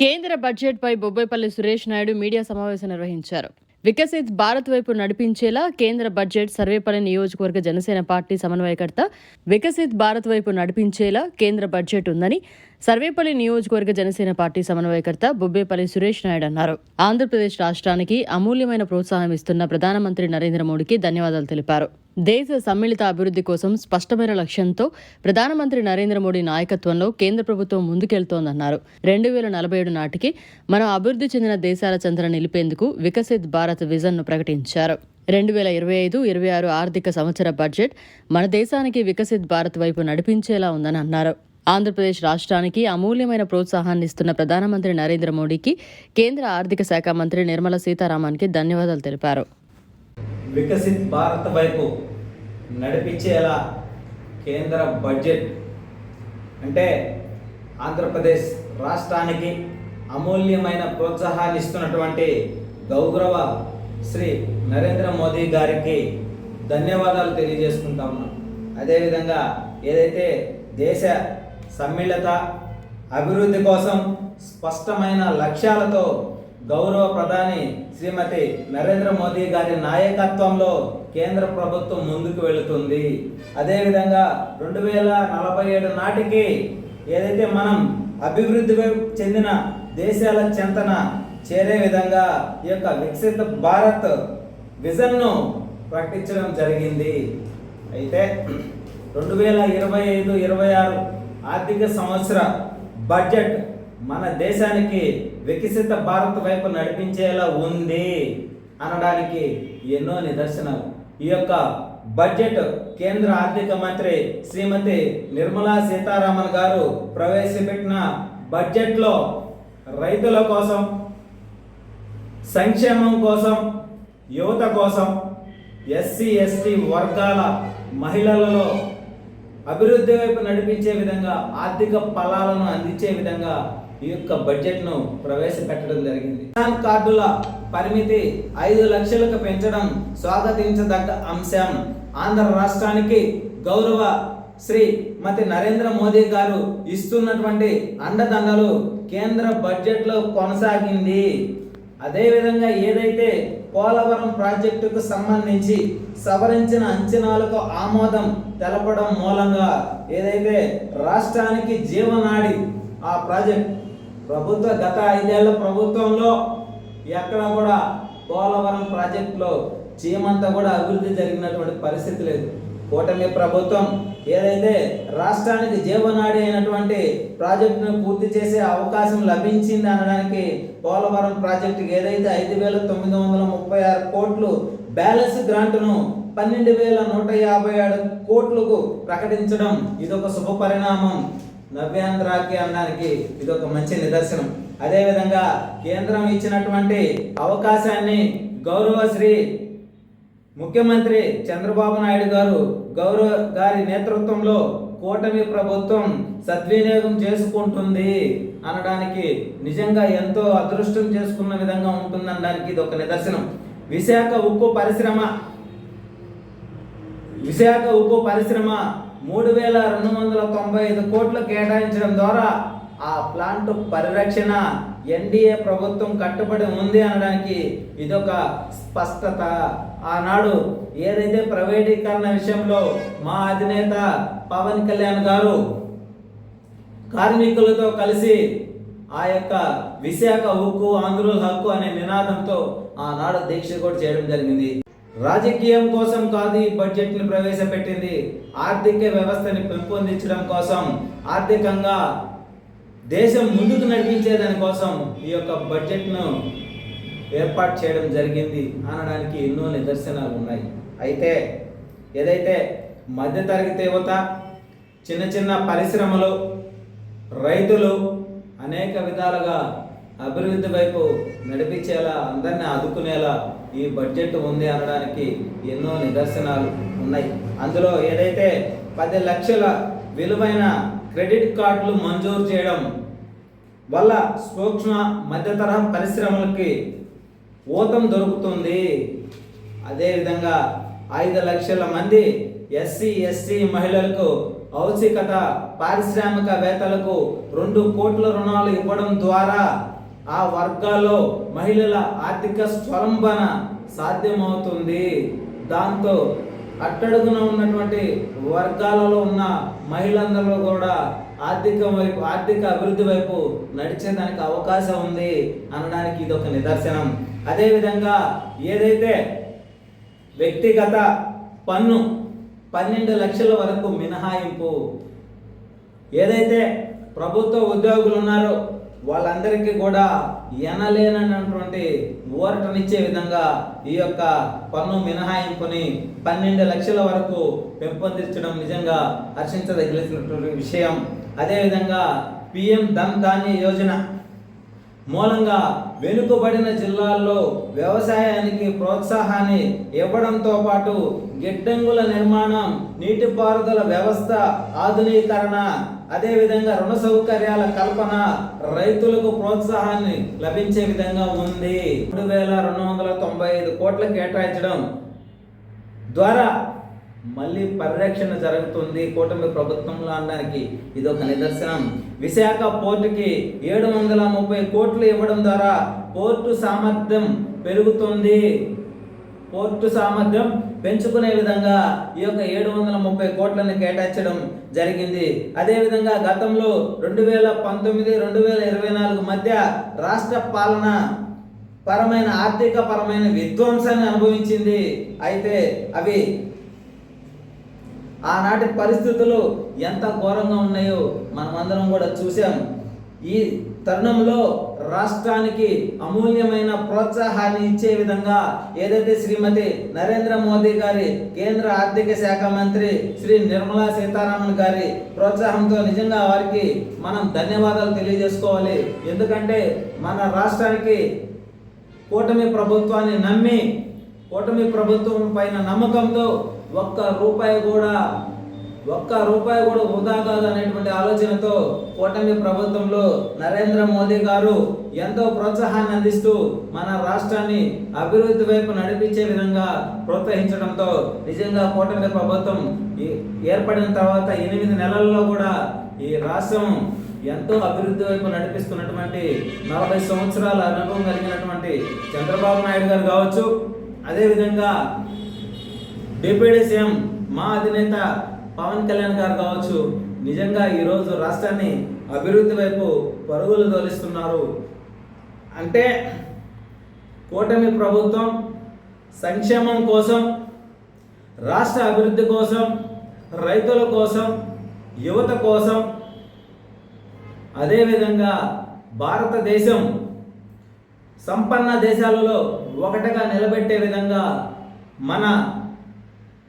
కేంద్ర బడ్జెట్పై బొబ్బైపల్లి సురేష్ నాయుడు మీడియా సమావేశం నిర్వహించారు. వికసిత్ భారత్ వైపు నడిపించేలా కేంద్ర బడ్జెట్ సర్వేపల్లి నియోజకవర్గ జనసేన పార్టీ సమన్వయకర్త వికసిత్ భారత్ వైపు నడిపించేలా కేంద్ర బడ్జెట్ ఉందని సర్వేపల్లి నియోజకవర్గ జనసేన పార్టీ సమన్వయకర్త బొబ్బేపల్లి సురేష్ నాయుడు అన్నారు. ఆంధ్రప్రదేశ్ రాష్ట్రానికి అమూల్యమైన ప్రోత్సాహం ఇస్తున్న ప్రధానమంత్రి నరేంద్ర మోడీకి ధన్యవాదాలు తెలిపారు. దేశ సమ్మిళిత అభివృద్ధి కోసం స్పష్టమైన లక్ష్యంతో ప్రధానమంత్రి నరేంద్ర మోడీ నాయకత్వంలో కేంద్ర ప్రభుత్వం ముందుకెళ్తోందన్నారు. 2047 నాటికి మనం అభివృద్ధి చెందిన దేశాల చెంతన నిలిపేందుకు వికసిత్ భారత్ విజన్ను ప్రకటించారు. 2025-26 ఆర్థిక సంవత్సర బడ్జెట్ మన దేశానికి వికసిత్ భారత్ వైపు నడిపించేలా ఉందని అన్నారు. ఆంధ్రప్రదేశ్ రాష్ట్రానికి అమూల్యమైన ప్రోత్సాహాన్ని ఇస్తున్న ప్రధానమంత్రి నరేంద్ర మోడీకి కేంద్ర ఆర్థిక శాఖ మంత్రి నిర్మలా సీతారామన్కి ధన్యవాదాలు తెలిపారు. వికసిత్ భారత్ వైపు నడిపించేలా కేంద్ర బడ్జెట్ అంటే ఆంధ్రప్రదేశ్ రాష్ట్రానికి అమూల్యమైన ప్రోత్సాహాన్ని ఇస్తున్నటువంటి గౌరవ శ్రీ నరేంద్ర మోదీ గారికి ధన్యవాదాలు తెలియజేసుకుంటా ఉన్నాం. అదేవిధంగా ఏదైతే దేశ సమ్మిళిత అభివృద్ధి కోసం స్పష్టమైన లక్ష్యాలతో గౌరవ ప్రధాని శ్రీమతి నరేంద్ర మోదీ గారి నాయకత్వంలో కేంద్ర ప్రభుత్వం ముందుకు వెళుతుంది. అదేవిధంగా 2047 నాటికి ఏదైతే మనం అభివృద్ధి చెందిన దేశాల చెంతన చేరే విధంగా ఈ యొక్క వికసిత భారత్ విజన్ను ప్రకటించడం జరిగింది. అయితే 2025-26 ఆర్థిక సంవత్సర బడ్జెట్ మన దేశానికి వికసిత భారత్ వైపు నడిపించేలా ఉంది అనడానికి ఎన్నో నిదర్శనాలు. ఈ యొక్క బడ్జెట్ కేంద్ర ఆర్థిక మంత్రి శ్రీమతి నిర్మలా సీతారామన్ గారు ప్రవేశపెట్టిన బడ్జెట్లో రైతుల కోసం, సంక్షేమం కోసం, యువత కోసం, ఎస్సీ ఎస్టీ వర్గాల మహిళలలో అభివృద్ధి వైపు నడిపించే విధంగా ఆర్థిక ఫలాలను అందించే విధంగా ఈ యొక్క బడ్జెట్ను ప్రవేశపెట్టడం జరిగింది. కిసాన్ కార్డుల పరిమితి 5 లక్షలకు పెంచడం స్వాగతించదగ్గ అంశం. ఆంధ్ర రాష్ట్రానికి గౌరవ శ్రీమతి నరేంద్ర మోదీ గారు ఇస్తున్నటువంటి అండదండలు కేంద్ర బడ్జెట్లో కొనసాగింది. అదేవిధంగా ఏదైతే పోలవరం ప్రాజెక్టుకు సంబంధించి సవరించిన అంచనాలకు ఆమోదం తెలపడం మూలంగా ఏదైతే రాష్ట్రానికి జీవనాడి ఆ ప్రాజెక్ట్ గత 5 ఏళ్ల ప్రభుత్వంలో ఎక్కడ కూడా పోలవరం ప్రాజెక్టులో చీమంతా కూడా అభివృద్ధి జరిగినటువంటి పరిస్థితి లేదు. కూటమి ప్రభుత్వం ఏదైతే రాష్ట్రానికి జీవనాడి అయినటువంటి ప్రాజెక్టును పూర్తి చేసే అవకాశం లభించింది అనడానికి పోలవరం ప్రాజెక్టుకి ఏదైతే 5,936 కోట్లు బ్యాలెన్స్ గ్రాంట్ను 12,157 కోట్లకు ప్రకటించడం ఇదొక శుభ పరిణామం. నవ్యాంధ్రాకి అనడానికి ఇదొక మంచి నిదర్శనం. అదేవిధంగా కేంద్రం ఇచ్చినటువంటి అవకాశాన్ని గౌరవ శ్రీ ముఖ్యమంత్రి చంద్రబాబు నాయుడు గారి నేతృత్వంలో కూటమి ప్రభుత్వం సద్వినియోగం చేసుకుంటుంది అనడానికి నిజంగా ఎంతో అదృష్టం చేసుకున్న విధంగా ఉంటుందనడానికి ఇది ఒక నిదర్శనం. విశాఖ ఉక్కు పరిశ్రమ 3,295 కోట్లు కేటాయించడం ద్వారా ఆ ప్లాంట్ పరిరక్షణ ఎన్డీఏ ప్రభుత్వం కట్టుబడి ఉంది అనడానికి ఇదొక స్పష్టత. ఆనాడు ఏదైతే ప్రైవేటీకరణ విషయంలో మా అధినేత పవన్ కళ్యాణ్ గారు కార్మికులతో కలిసి ఆ యొక్క విశాఖ ఉక్కు ఆంధ్రుల హక్కు అనే నినాదంతో ఆనాడు దీక్ష కూడా చేయడం జరిగింది. రాజకీయం కోసం కాదు ఈ బడ్జెట్ని ప్రవేశపెట్టింది, ఆర్థిక వ్యవస్థని పెంపొందించడం కోసం, ఆర్థికంగా దేశం ముందుకు నడిపించేదాని కోసం ఈ యొక్క బడ్జెట్ను ఏర్పాటు చేయడం జరిగింది అనడానికి ఎన్నో నిదర్శనాలు ఉన్నాయి. అయితే ఏదైతే మధ్యతరగతి యువత, చిన్న చిన్న పరిశ్రమలు, రైతులు అనేక విధాలుగా అభివృద్ధి వైపు నడిపించేలా, అందరినీ ఆదుకునేలా ఈ బడ్జెట్ ఉంది అనడానికి ఎన్నో నిదర్శనాలు ఉన్నాయి. అందులో ఏదైతే 10 లక్షల విలువైన క్రెడిట్ కార్డులు మంజూరు చేయడం వల్ల సూక్ష్మ మధ్యతరహా పరిశ్రమలకి ఊతం దొరుకుతుంది. అదేవిధంగా 5 లక్షల మంది ఎస్సీ ఎస్టీ మహిళలకు ఔత్సుకత పారిశ్రామికవేత్తలకు 2 కోట్ల రుణాలు ఇవ్వడం ద్వారా ఆ వర్గాల్లో మహిళల ఆర్థిక స్వలంబన సాధ్యమవుతుంది. దాంతో అట్టడుగున ఉన్నటువంటి వర్గాలలో ఉన్న మహిళలందరూ కూడా ఆర్థిక అభివృద్ధి వైపు నడిచేదానికి అవకాశం ఉంది అనడానికి ఇది ఒక నిదర్శనం. అదేవిధంగా ఏదైతే వ్యక్తిగత పన్ను 12 లక్షల వరకు మినహాయింపు, ఏదైతే ప్రభుత్వ ఉద్యోగులు ఉన్నారో వాళ్ళందరికీ కూడా ఎనలేనటువంటి ఊరటనిచ్చే విధంగా ఈ యొక్క పన్ను మినహాయింపుని 12 లక్షల వరకు పెంపొందించడం నిజంగా హర్షించదగినటువంటి విషయం. అదేవిధంగా పిఎం ధన్ ధాన్య యోజన మూలంగా వెనుకబడిన జిల్లాల్లో వ్యవసాయానికి ప్రోత్సాహాన్ని ఇవ్వడంతో పాటు గిడ్డంగుల నిర్మాణం, నీటిపారుదల వ్యవస్థ ఆధునీకరణ, అదేవిధంగా రుణ సౌకర్యాల కల్పన రైతులకు ప్రోత్సాహాన్ని లభించే విధంగా ఉంది. 3295 కోట్లు కేటాయించడం ద్వారా మళ్ళీ పరిరక్షణ జరుగుతుంది కూటమి ప్రభుత్వంలో అనడానికి ఇది ఒక నిదర్శనం. విశాఖ పోర్టుకి 730 కోట్లు ఇవ్వడం ద్వారా పోర్టు సామర్థ్యం పెరుగుతుంది. పోర్టు సామర్థ్యం పెంచుకునే విధంగా ఈ యొక్క 730 కోట్లను కేటాయించడం జరిగింది. అదేవిధంగా గతంలో 2019-2024 మధ్య రాష్ట్ర పాలన పరమైన ఆర్థిక పరమైన విధ్వంసాన్ని అనుభవించింది. అయితే అవి ఆనాటి పరిస్థితులు ఎంత ఘోరంగా ఉన్నాయో మనమందరం కూడా చూసాం. ఈ తరుణంలో రాష్ట్రానికి అమూల్యమైన ప్రోత్సాహాన్ని ఇచ్చే విధంగా ఏదైతే శ్రీమతి నరేంద్ర మోదీ గారి కేంద్ర ఆర్థిక శాఖ మంత్రి శ్రీ నిర్మలా సీతారామన్ గారి ప్రోత్సాహంతో నిజంగా వారికి మనం ధన్యవాదాలు తెలియజేసుకోవాలి. ఎందుకంటే మన రాష్ట్రానికి కూటమి ప్రభుత్వాన్ని నమ్మి, కూటమి ప్రభుత్వం పైన నమ్మకంతో ఒక్క రూపాయి కూడా వృధా కాదు అనేటువంటి ఆలోచనతో కూటమి ప్రభుత్వంలో నరేంద్ర మోదీ గారు ఎంతో ప్రోత్సాహాన్ని అందిస్తూ మన రాష్ట్రాన్ని అభివృద్ధి వైపు నడిపించే విధంగా ప్రోత్సహించడంతో నిజంగా కూటమి ప్రభుత్వం ఏర్పడిన తర్వాత 8 నెలల్లో కూడా ఈ రాష్ట్రం ఎంతో అభివృద్ధి వైపు నడిపిస్తున్నటువంటి 40 సంవత్సరాల అనుభవం కలిగినటువంటి చంద్రబాబు నాయుడు గారు కావచ్చు, అదేవిధంగా డిప్యూటీ సీఎం మా అధినేత పవన్ కళ్యాణ్ గారు కావచ్చు, నిజంగా ఈరోజు రాష్ట్రాన్ని అభివృద్ధి వైపు పరుగులు తోలిస్తున్నారు. అంటే కూటమి ప్రభుత్వం సంక్షేమం కోసం, రాష్ట్ర అభివృద్ధి కోసం, రైతుల కోసం, యువత కోసం, అదేవిధంగా భారతదేశం సంపన్న దేశాలలో ఒకటిగా నిలబెట్టే విధంగా మన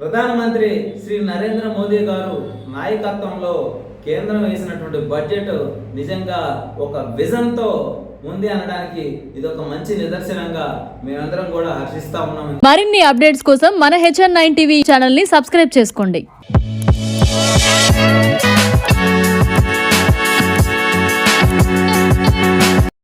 ప్రధానమంత్రి శ్రీ నరేంద్ర మోదీ గారు నాయకత్వంలో కేంద్రం వేసినటువంటి బడ్జెట్ నిజంగా ఒక విజన్తో ఉంది అనడానికి ఇది ఒక మంచి నిదర్శనంగా మేమందరం కూడా హర్షిస్తా ఉన్నాం. మరిన్ని అప్డేట్స్ కోసం మన HN9 టీవీ ఛానల్ ని సబ్స్క్రైబ్ చేసుకోండి.